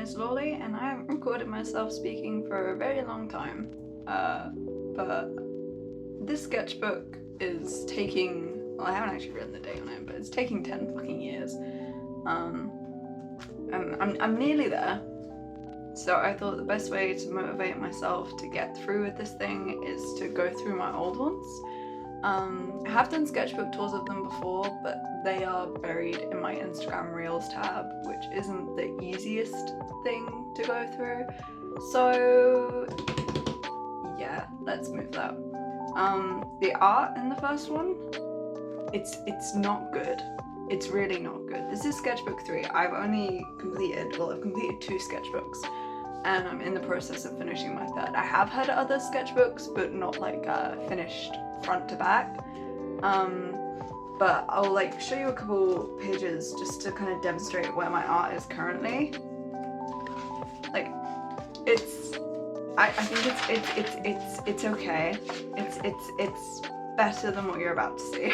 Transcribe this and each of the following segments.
is Lolly, and I haven't recorded myself speaking for a very long time. But this sketchbook is taking, well, I haven't actually written the date on it, but it's taking 10 fucking years. And I'm nearly there. So I thought the best way to motivate myself to get through with this thing is to go through my old ones. I have done sketchbook tours of them before, but they are buried in my Instagram Reels tab, which isn't the easiest thing to go through. So yeah, let's move that. The art in the first one, it's not good. It's really not good. This is sketchbook 3. I've completed 2 sketchbooks, and I'm in the process of finishing my 3rd. I have had other sketchbooks, but not like finished front to back. But I'll like show you a couple pages just to kind of demonstrate where my art is currently. Like, I think it's okay. It's better than what you're about to see.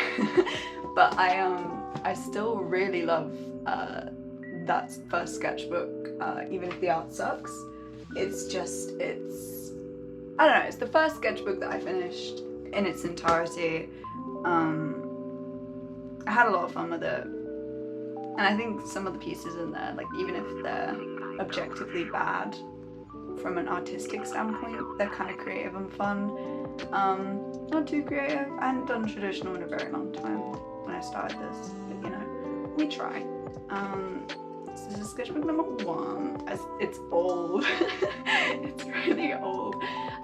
But I still really love that first sketchbook, even if the art sucks. I don't know, it's the first sketchbook that I finished in its entirety. I had a lot of fun with it, and I think some of the pieces in there, like even if they're objectively bad from an artistic standpoint, they're kind of creative and fun. Not too creative. I hadn't done traditional in a very long time when I started this, but you know, we try. This is sketchbook number 1. It's old. It's really old.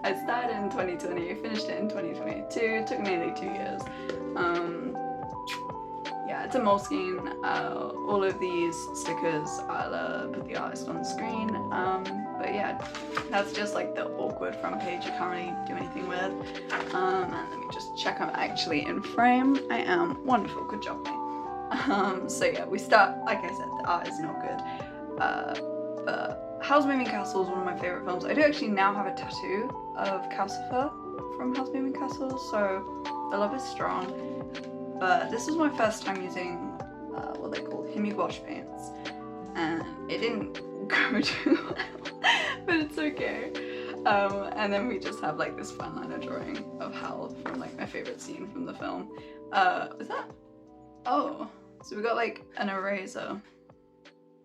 I started in 2020, finished it in 2022. It took nearly 2 years. Yeah, it's a Moleskine. All of these stickers, I'll put the artist on the screen. But yeah, that's just like the awkward front page you can't really do anything with. And let me just check I'm actually in frame. I am. Wonderful, good job, mate. So yeah, we start, like I said, the art is not good. But Howl's Moving Castle is one of my favourite films. I do actually now have a tattoo of Calcifer from Howl's Moving Castle, so the love is strong. But this was my first time using what they call HIMI gouache paints, and it didn't go too well, but it's okay. And then we just have like this Fineliner drawing of Howl from like my favourite scene from the film. Was that? Oh, so we got like an eraser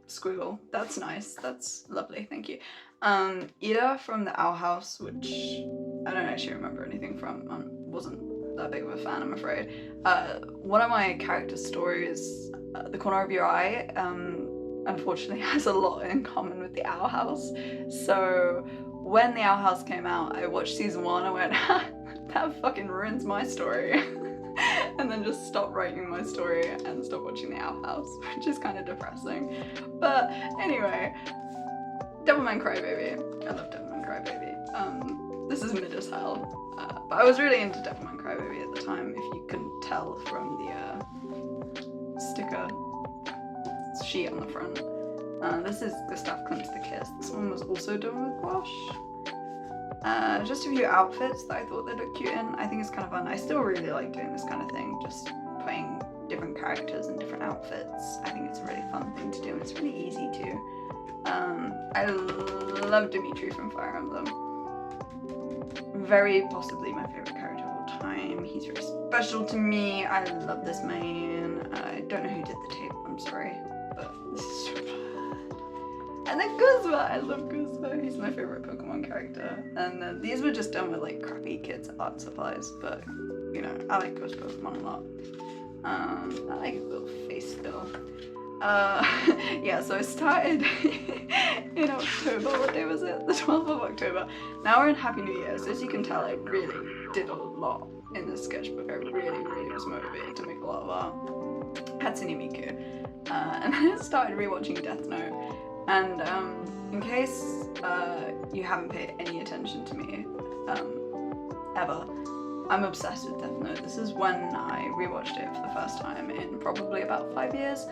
squiggle. That's nice. That's lovely. Thank you. Ida from the Owl House, which I don't actually remember anything from. Wasn't that big of a fan, I'm afraid. One of my character stories, The Corner of Your Eye, unfortunately has a lot in common with the Owl House. So when the Owl House came out, I watched season 1. I went, ha, that fucking ruins my story. And then just stopped writing my story and stopped watching the Owl House, which is kind of depressing. But anyway, Devilman Crybaby. I love Devilman Crybaby. This is mid as hell. But I was really into Devilman Crybaby at the time, if you couldn't tell from the sticker sheet on the front. This is Gustav Klimt's The Kiss. This one was also done with gouache. Just a few outfits that I thought they looked cute in. I think it's kind of fun. I still really like doing this kind of thing, just putting different characters in different outfits. I think it's a really fun thing to do, and it's really easy too. I love Dimitri from Fire Emblem. Very possibly my favourite character of all time. He's very special to me. I love this man. I don't know who did the tape, I'm sorry, but this is so bad. And then Guzma, I love Guzma. He's my favourite Pokemon character. And then these were just done with like crappy kids art supplies, but you know, I like Ghost Pokemon a lot. I like his little face still. Yeah, so I started in October. What day was it? The 12th of October. Now we're in Happy New Year, so as you can tell, I really did a lot in this sketchbook. I really was motivated to make a lot of art. Hatsune Miku. And then I started rewatching Death Note. And in case you haven't paid any attention to me ever, I'm obsessed with Death Note. This is when I rewatched it for the first time in probably about 5 years.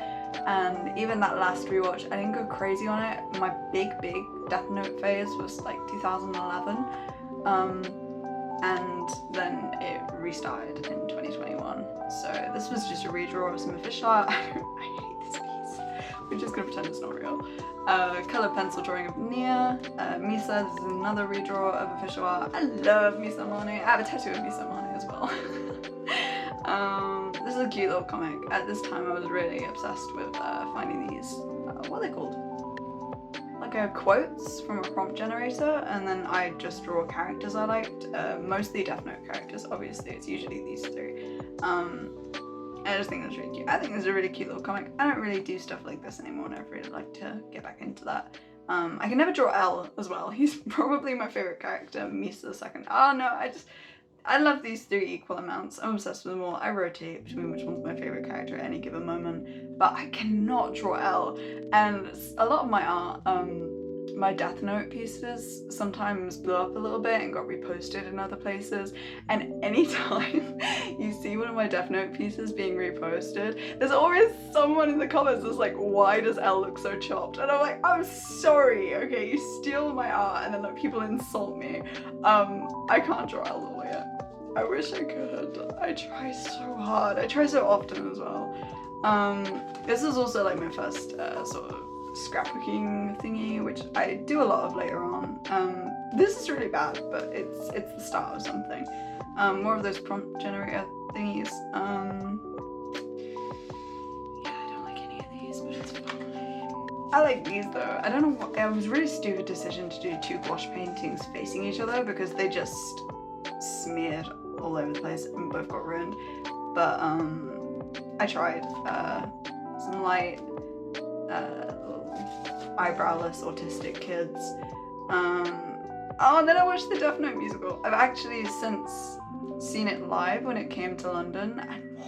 And even that last rewatch, I didn't go crazy on it. My big Death Note phase was like 2011. And then it restarted in 2021. So this was just a redraw of some official art. I hate this piece. We're just gonna pretend it's not real. Colour pencil drawing of Nia. Misa, this is another redraw of official art. I love Misa Mane. I have a tattoo of Misa Mane as well. This is a cute little comic. At this time I was really obsessed with finding these, what are they called? Like quotes from a prompt generator, and then I just draw characters I liked, mostly Death Note characters, obviously it's usually these three. I just think that's really cute. I think it's a really cute little comic. I don't really do stuff like this anymore and I'd really like to get back into that. I can never draw L as well. He's probably my favourite character. Misa the second. Oh no, I love these three equal amounts. I'm obsessed with them all. I rotate between which one's my favourite character at any given moment, but I cannot draw L. And a lot of my art, my Death Note pieces sometimes blew up a little bit and got reposted in other places, and anytime you see one of my Death Note pieces being reposted, there's always someone in the comments that's like, why does L look so chopped? And I'm like, I'm sorry, okay, you steal my art and then like, people insult me. I can't draw L all yet. I wish I could. I try so hard. I try so often as well. This is also like my first sort of scrapbooking thingy, which I do a lot of later on. This is really bad, but it's the start of something. More of those prompt generator thingies. Yeah, I don't like any of these, but it's fine. I like these though. I don't know what, it was a really stupid decision to do two gouache paintings facing each other because they just smeared all over the place and both got ruined. But I tried some light eyebrowless autistic kids. Oh, and then I watched the Death Note musical. I've actually since seen it live when it came to London, and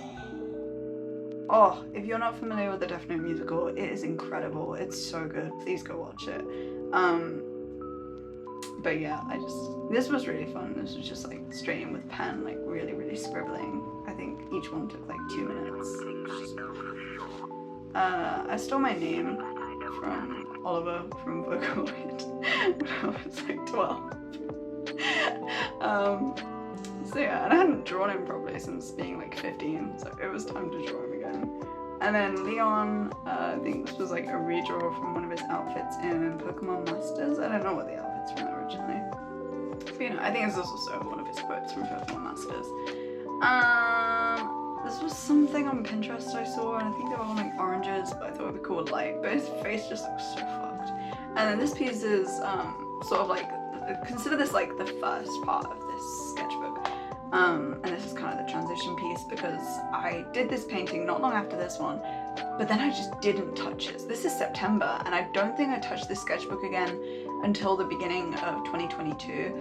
oh, if you're not familiar with the Death Note musical, it is incredible. It's so good. Please go watch it. But yeah, this was really fun. This was just like straight in with pen, like really scribbling. I think each one took like 2 minutes. I stole my name from Oliver from Vocaloid when I was like 12. So yeah, and I hadn't drawn him properly since being like 15, so it was time to draw him again. And then Leon, I think this was like a redraw from one of his outfits in Pokemon Masters. I don't know what the outfit's from originally. But you know, I think this is also one of his quotes from Pokemon Masters. This was something on Pinterest I saw, and I think they were all like oranges, but I thought it'd be cool with light, but his face just looks so fucked. And then this piece is sort of like, consider this like the first part of this sketchbook. And this is kind of the transition piece because I did this painting not long after this one, but then I just didn't touch it. This is September, and I don't think I touched this sketchbook again until the beginning of 2022.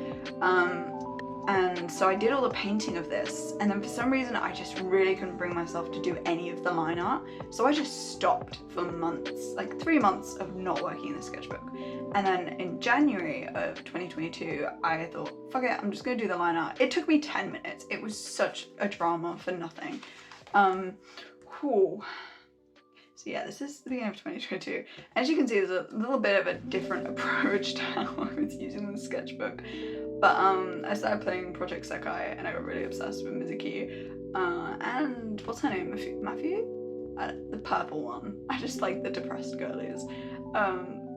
And so I did all the painting of this, and then for some reason I just really couldn't bring myself to do any of the line art, so I just stopped for months, like 3 months of not working in the sketchbook. And then in January of 2022 I thought, fuck it, I'm just gonna do the line art. It took me 10 minutes. It was such a drama for nothing. Whew. So yeah, this is the beginning of 2022. As you can see, there's a little bit of a different approach to how I was using the sketchbook. But I started playing Project Sekai and I got really obsessed with Mizuki. And what's her name? Matthew? The purple one. I just like the depressed girlies.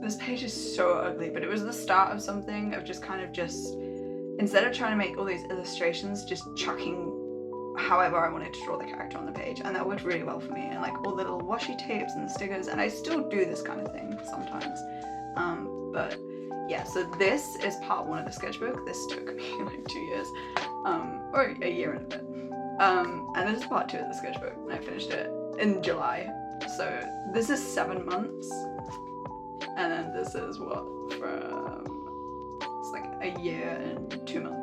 This page is so ugly, but it was the start of something of just kind of instead of trying to make all these illustrations, just chucking however I wanted to draw the character on the page, and that worked really well for me, and like all the little washi tapes and the stickers, and I still do this kind of thing sometimes. But yeah, so this is part 1 of the sketchbook. This took me like 2 years, or a year and a bit. And this is part 2 of the sketchbook, and I finished it in July. So this is 7 months, and then this is what, it's like a year and 2 months.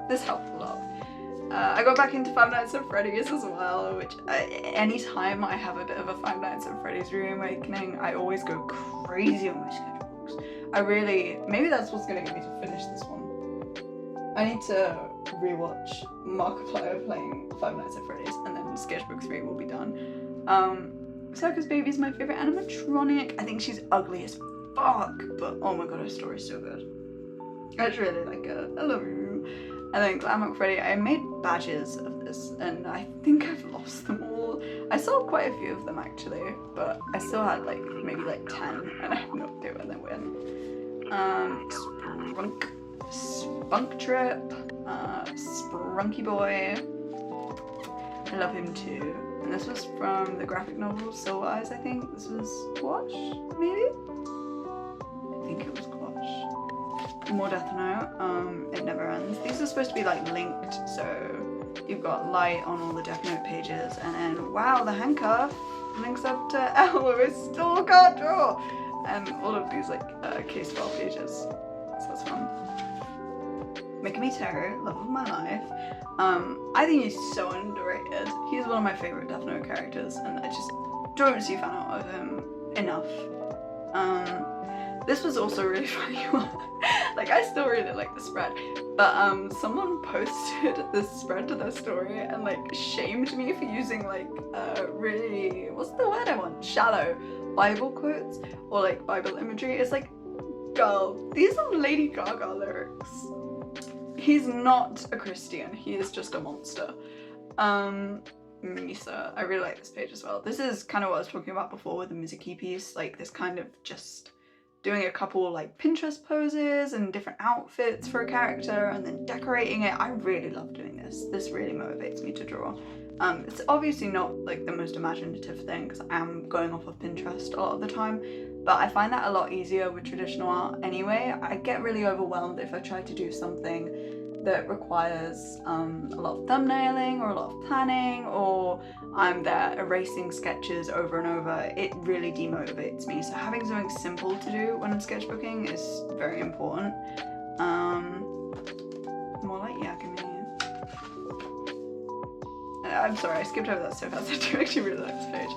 This helped a lot. I got back into Five Nights at Freddy's as well, which anytime I have a bit of a Five Nights at Freddy's reawakening, I always go crazy on my sketchbooks. Maybe that's what's gonna get me to finish this one. I need to rewatch Markiplier playing Five Nights at Freddy's, and then Sketchbook 3 will be done. Circus Baby is my favourite animatronic. I think she's ugly as fuck, but oh my god, her story's so good. I just really like her. I love you. And then Glamrock Freddy, I made badges of this, and I think I've lost them all. I sold quite a few of them actually, but I still had like maybe like 10 and I have no idea where they went. Spunk Trip, Sprunky Boy. I love him too. And this was from the graphic novel Silver Eyes, I think. This was Gouache, maybe? I think it was Gouache. More Death Note, It Never Ends. These are supposed to be like linked, so you've got light on all the Death Note pages, and then, wow, the handcuff links up to L, who I still can't draw! And all of these like case file pages. So that's fun. Making Me Terror, love of my life. I think he's so underrated. He's one of my favourite Death Note characters, and I just don't see fan art of him enough. This was also a really funny one. Like, I still really like the spread, but someone posted this spread to their story and like shamed me for using like really, what's the word I want? Shallow Bible quotes or like Bible imagery. It's like, girl, these are Lady Gaga lyrics. He's not a Christian, he is just a monster. Misa, I really like this page as well. This is kind of what I was talking about before with the Mizuki piece, like this kind of just doing a couple like Pinterest poses and different outfits for a character and then decorating it. I really love doing this. This really motivates me to draw. It's obviously not like the most imaginative thing because I am going off of Pinterest a lot of the time, but I find that a lot easier with traditional art anyway. I get really overwhelmed if I try to do something that requires a lot of thumbnailing or a lot of planning, or I'm there erasing sketches over and over. It really demotivates me. So having something simple to do when I'm sketchbooking is very important. More like Yakami. I'm sorry, I skipped over that so fast. I do actually really like this page.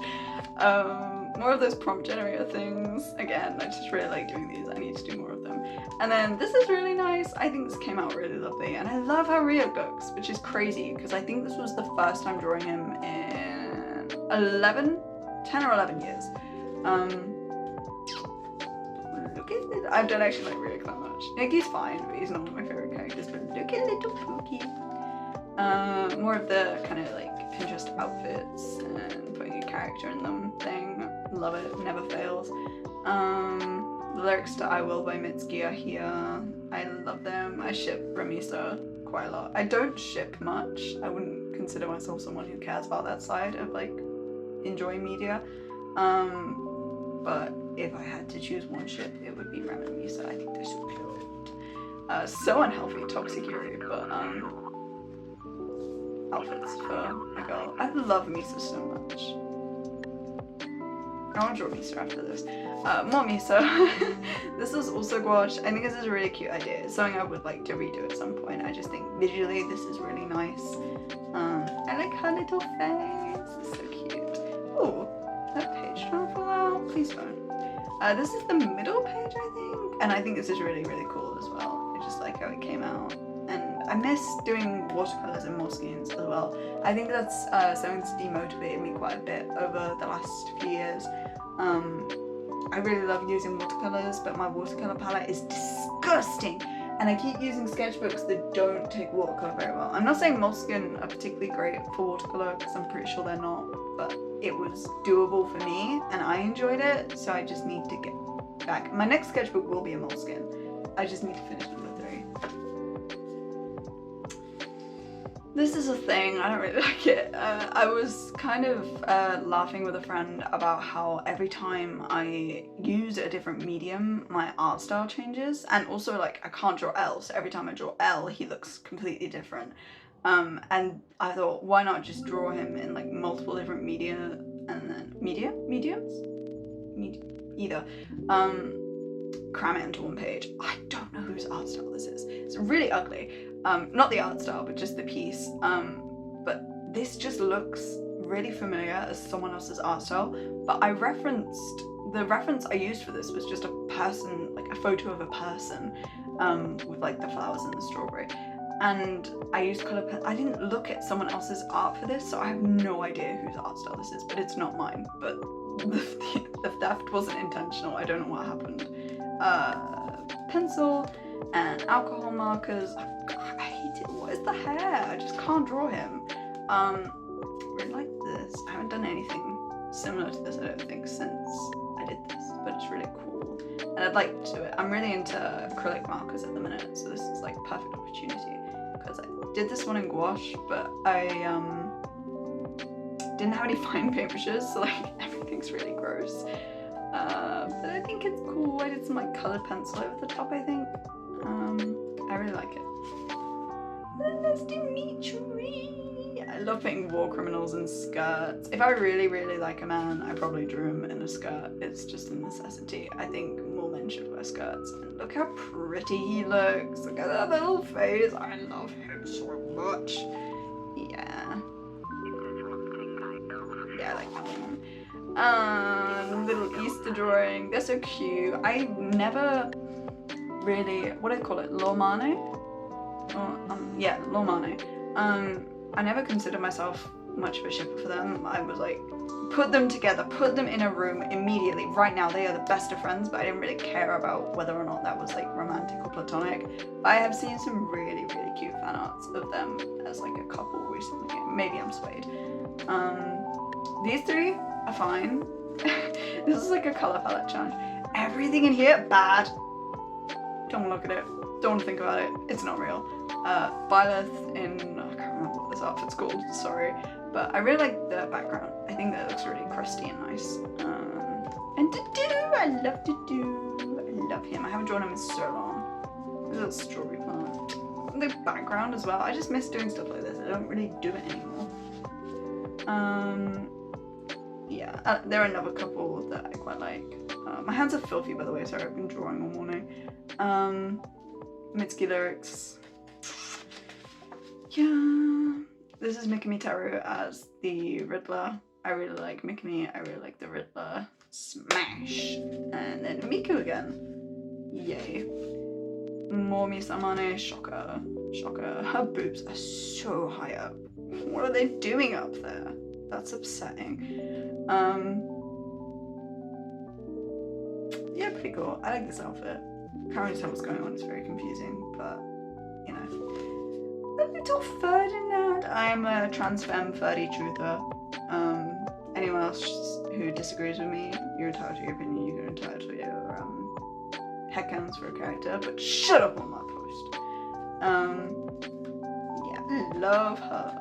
More of those prompt generator things. Again, I just really like doing these. I need to do more of them. And then this is really nice. I think this came out really lovely. And I love how Rio looks, which is crazy because I think this was the first time drawing him in 10 or 11 years. Look at it. I don't actually like Rio that much. Like, he's fine, but he's not one of my favorite characters. But look at little Pookie. More of the kind of like Pinterest outfits and putting a character in them thing. Love it, never fails. The lyrics to I Will by Mitsuki are here. I love them. I ship Ramisa quite a lot. I don't ship much. I wouldn't consider myself someone who cares about that side of like enjoying media. But if I had to choose one ship, it would be Ram and Misa. I think they're so cute. So unhealthy, toxic Yuri, but outfits for a girl. I love Misa so much. I want to draw Misa after this. More Misa. This is also gouache. I think this is a really cute idea. It's something I would like to redo at some point. I just think visually this is really nice. I like her little face. It's so cute. Oh, that page trying to fall out. Please don't. This is the middle page, I think. And I think this is really, really cool as well. I just like how it came out. And I miss doing watercolours and Moleskines as well. I think that's something that's demotivated me quite a bit over the last few years. I really love using watercolours, but my watercolour palette is disgusting. And I keep using sketchbooks that don't take watercolour very well. I'm not saying Moleskine are particularly great for watercolour, because I'm pretty sure they're not, but it was doable for me, and I enjoyed it, so I just need to get back. My next sketchbook will be a Moleskine. I just need to finish number 3. This is a thing, I don't really like it. I was kind of laughing with a friend about how every time I use a different medium, my art style changes. And also, like, I can't draw L, so every time I draw L, he looks completely different. And I thought, why not just draw him in, like, multiple different media, and then... Either. Cram it into one page. I don't know whose art style this is. It's really ugly. Not the art style, but just the piece. But this just looks really familiar as someone else's art style. But the reference I used for this was just a person, like a photo of a person, with like the flowers and the strawberry. And I used colour pen. I didn't look at someone else's art for this, so I have no idea whose art style this is, but it's not mine. But the theft wasn't intentional. I don't know what happened. Pencil and alcohol markers. I hate it. What is the hair? I just can't draw him. Really like this. because I haven't done anything similar to this, I don't think, since I did this, but it's really cool. And I'd like to do it. I'm really into acrylic markers at the minute, so this is like perfect opportunity, because I did this one in gouache, but I didn't have any fine paintbrushes, so like everything's really gross. But I think it's cool. I did some like coloured pencil over the top, I think. I really like it. There's Dimitri. I love painting war criminals in skirts. If I really, really like a man, I probably drew him in a skirt. It's just a necessity. I think more men should wear skirts. And look how pretty he looks. Look at that little face. I love him so much. Yeah. Yeah, I like that one. Little Easter drawing. They're so cute. I never really, what do I call it? Lomane? Yeah, Lomane. I never considered myself much of a shipper for them. I was like, put them together, put them in a room immediately. Right now, they are the best of friends, but I didn't really care about whether or not that was like romantic or platonic. But I have seen some really, really cute fan arts of them as like a couple recently. Maybe I'm swayed. These three are fine. This is like a color palette challenge. Everything in here, bad. Don't look at it. Don't think about it. It's not real. Violet in, I can't remember what this outfit's called, sorry. But I really like the background. I think that looks really crusty and nice. And Dudu, I love Dudu. I love him. I haven't drawn him in so long. This little strawberry plant. The background as well. I just miss doing stuff like this. I don't really do it anymore. Yeah, there are another couple that I quite like. My hands are filthy, by the way, sorry, I've been drawing all morning. Mitsuki lyrics. Yeah, this is Mikami Teru as the Riddler. I really like Mikami, I really like the Riddler. Smash! And then Miku again. Yay. More Misamane, shocker. Shocker. Her boobs are so high up. What are they doing up there? That's upsetting. Yeah, pretty cool. I like this outfit. Can't really tell what's going on, it's very confusing, but you know. The little Ferdinand. I am a trans femme ferdy truther. Anyone else who disagrees with me, you're entitled to your opinion, you're entitled to your headcanons for a character, but shut up on that post. Yeah, love her.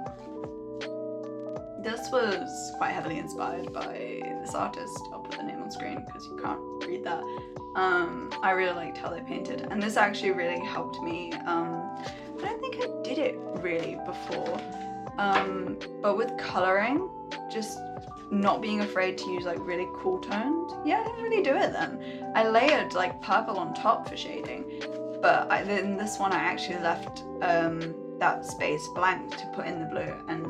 This was quite heavily inspired by this artist. I'll put the name on screen because you can't read that. I really liked how they painted, and this actually really helped me. I don't think I did it really before, but with colouring, just not being afraid to use like really cool toned. Yeah, I didn't really do it then. I layered like purple on top for shading, but in this one I actually left that space blank to put in the blue, and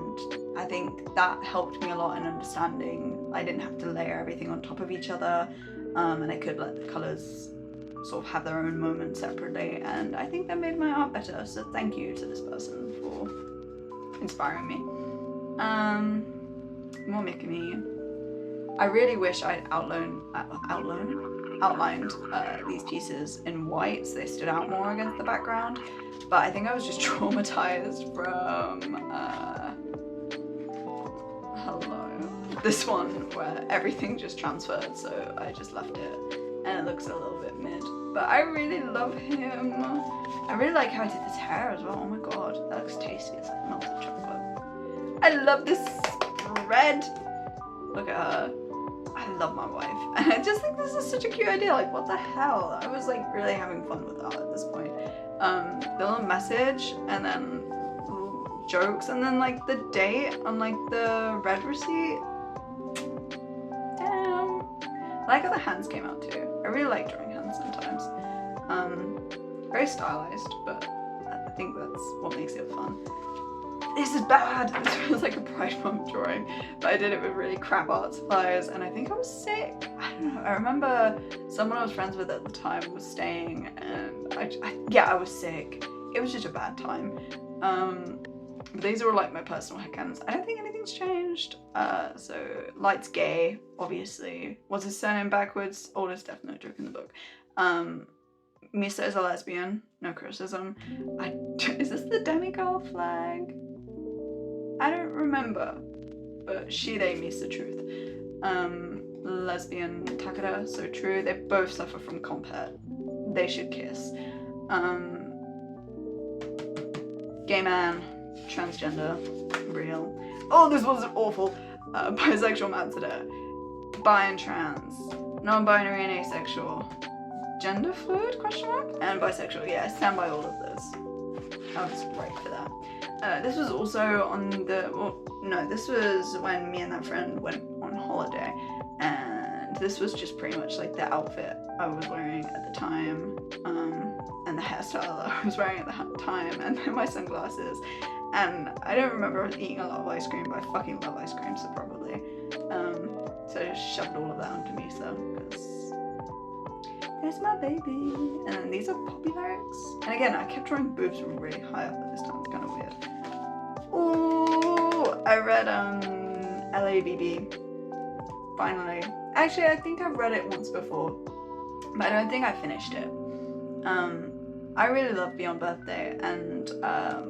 I think that helped me a lot in understanding. I didn't have to layer everything on top of each other, and I could let the colours sort of have their own moment separately, and I think that made my art better, so thank you to this person for inspiring me. More Mikami. I really wish I'd outlined these pieces in white so they stood out more against the background, but I think I was just traumatized from this one where everything just transferred, so I just left it and it looks a little bit mid, but I really love him. I really like how I did his hair as well. Oh my god, that looks tasty. It's like melted chocolate. I love this red. Look at her. I love my wife, and I just think this is such a cute idea. Like, what the hell? I was like really having fun with that at this point. The little message, and then little jokes, and then like the date on like the red receipt. Damn. I like how the hands came out too. I really like drawing hands sometimes. Very stylized, but I think that's what makes it fun. This is bad. This feels like a Pride Month drawing, but I did it with really crap art supplies, and I think I was sick. I don't know. I remember someone I was friends with at the time was staying, and I was sick. It was just a bad time. But these are all like my personal headcanons. I don't think anything's changed. So Light's gay, obviously. What's his surname backwards? Oldest Death Note joke in the book. Misa is a lesbian. No criticism. Is this the demigirl flag? I don't remember, but she, they, me's the truth. Lesbian Takeda, so true. They both suffer from compet. They should kiss. Gay man, transgender, real. Oh, this was awful. Bisexual man today. Bi and trans. Non-binary and asexual. Gender fluid, question mark? And bisexual, yeah, I stand by all of this. I was right for that. This was also on the, well, no, this was when me and that friend went on holiday, and this was just pretty much like the outfit I was wearing at the time, and the hairstyle I was wearing at the time, and then my sunglasses. And I don't remember eating a lot of ice cream, but I fucking love ice cream, so probably. So I just shoved all of that onto me, so, because there's my baby. And then these are poppy lyrics. And again, I kept drawing boobs really high up at this time, it's kind of weird. Ooh, I read LABB, finally. Actually, I think I've read it once before, but I don't think I finished it. I really love Beyond Birthday, and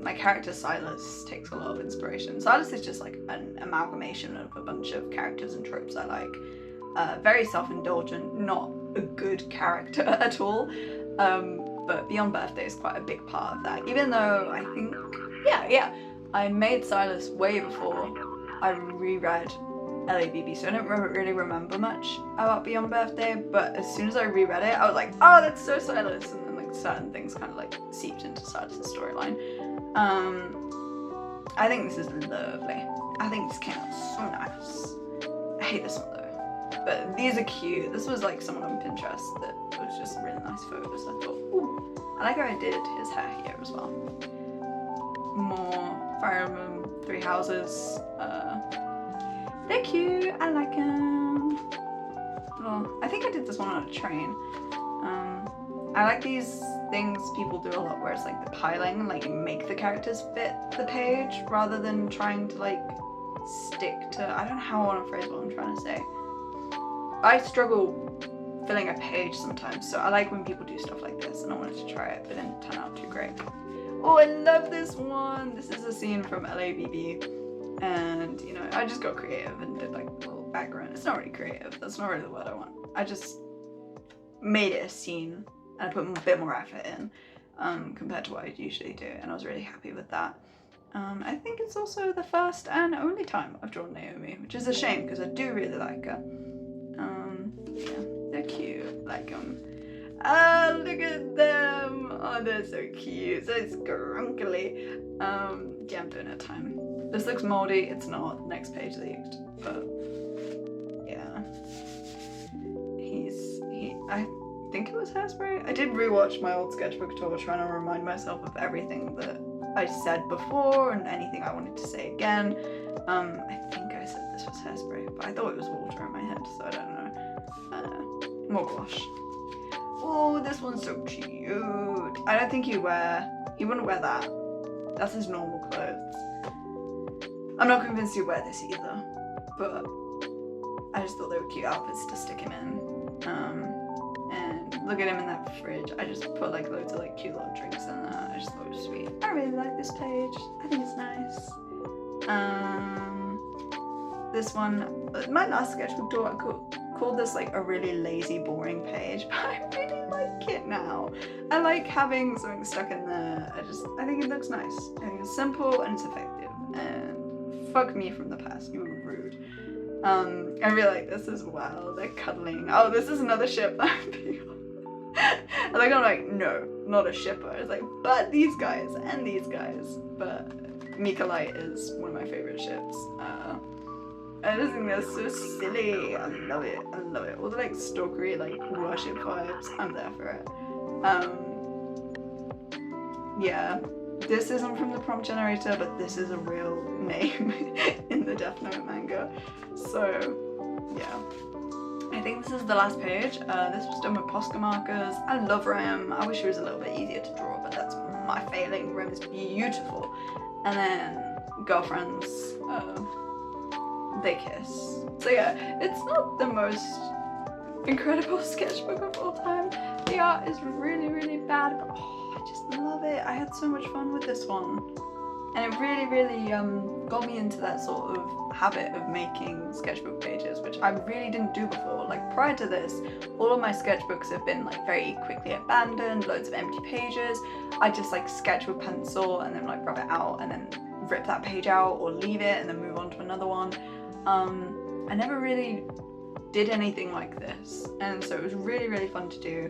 my character Silas takes a lot of inspiration. Silas is just like an amalgamation of a bunch of characters and tropes I like. Very self-indulgent, not a good character at all, but Beyond Birthday is quite a big part of that, even though I think, yeah, I made Silas way before I reread LABB, so I don't really remember much about Beyond Birthday, but as soon as I reread it, I was like, oh, that's so Silas, and then like certain things kind of like seeped into Silas's storyline. I think this is lovely. I think this came out so nice. I hate this one though, but these are cute. This was like someone on Pinterest that was just really nice photos. I thought, ooh, I like how I did his hair here as well. More Fire Emblem 3 Houses. They're cute, I like them. Oh, I think I did this one on a train. I like these things people do a lot where it's like the piling, like you make the characters fit the page rather than trying to like stick to, I don't know how I want to phrase what I'm trying to say. I struggle filling a page sometimes, so I like when people do stuff like this, and I wanted to try it, but it didn't turn out too great. Oh, I love this one! This is a scene from LABB, and, you know, I just got creative and did like a little background. It's not really creative, that's not really the word I want. I just made it a scene, and I put a bit more effort in, compared to what I usually do, and I was really happy with that. I think it's also the first and only time I've drawn Naomi, which is a shame, because I do really like her. Yeah, they're cute, like ah, look at them! Oh, they're so cute, so scrunkly. Yeah, I'm doing it time. This looks moldy, it's not, next page leaked, but yeah. I think it was Hairspray? I did rewatch my old Sketchbook Tour trying to remind myself of everything that I said before and anything I wanted to say again. I think I said this was Hairspray, but I thought it was water in my head, so I don't know. More gouache. Oh, this one's so cute. I don't think he wouldn't wear that. That's his normal clothes. I'm not convinced he'd wear this either, but I just thought they were cute outfits to stick him in. And look at him in that fridge. I just put like loads of like cute little drinks in there. I just thought it was sweet. I really like this page. I think it's nice. This one, my last Sketchbook Tour, I called this like a really lazy, boring page, but I really like it now. I like having something stuck in there. I think it looks nice. I think it's simple and it's effective. And fuck me from the past, you were rude. I really like this as well. They're cuddling. Oh, this is another ship that I'm being on. And like, I'm like, no, not a shipper. It's like, but these guys and these guys. But Mika Light is one of my favorite ships. I just think they're so silly. I love it. I love it. All the like stalkery, like worship vibes. I'm there for it. Yeah. This isn't from the prompt generator, but this is a real name in the Death Note manga. So, yeah. I think this is the last page. This was done with Promarkers. I love Rem. I wish it was a little bit easier to draw, but that's my failing. Rem is beautiful. And then Girlfriends, they kiss. So yeah, it's not the most incredible sketchbook of all time. The art is really, really bad, but oh, I just love it. I had so much fun with this one. And it really got me into that sort of habit of making sketchbook pages, which I really didn't do before. Like prior to this, all of my sketchbooks have been like very quickly abandoned, loads of empty pages. I just like sketch with pencil and then like rub it out and then rip that page out or leave it and then move on to another one. I never really did anything like this, and so it was really fun to do,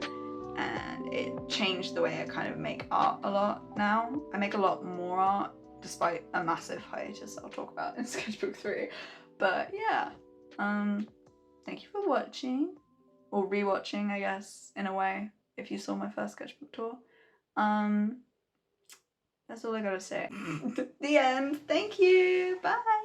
and it changed the way I kind of make art a lot now. I make a lot more art despite a massive hiatus I'll talk about in Sketchbook 3. But yeah, thank you for watching, or rewatching I guess, in a way, if you saw my first sketchbook tour. That's all I gotta say. The end. Thank you. Bye.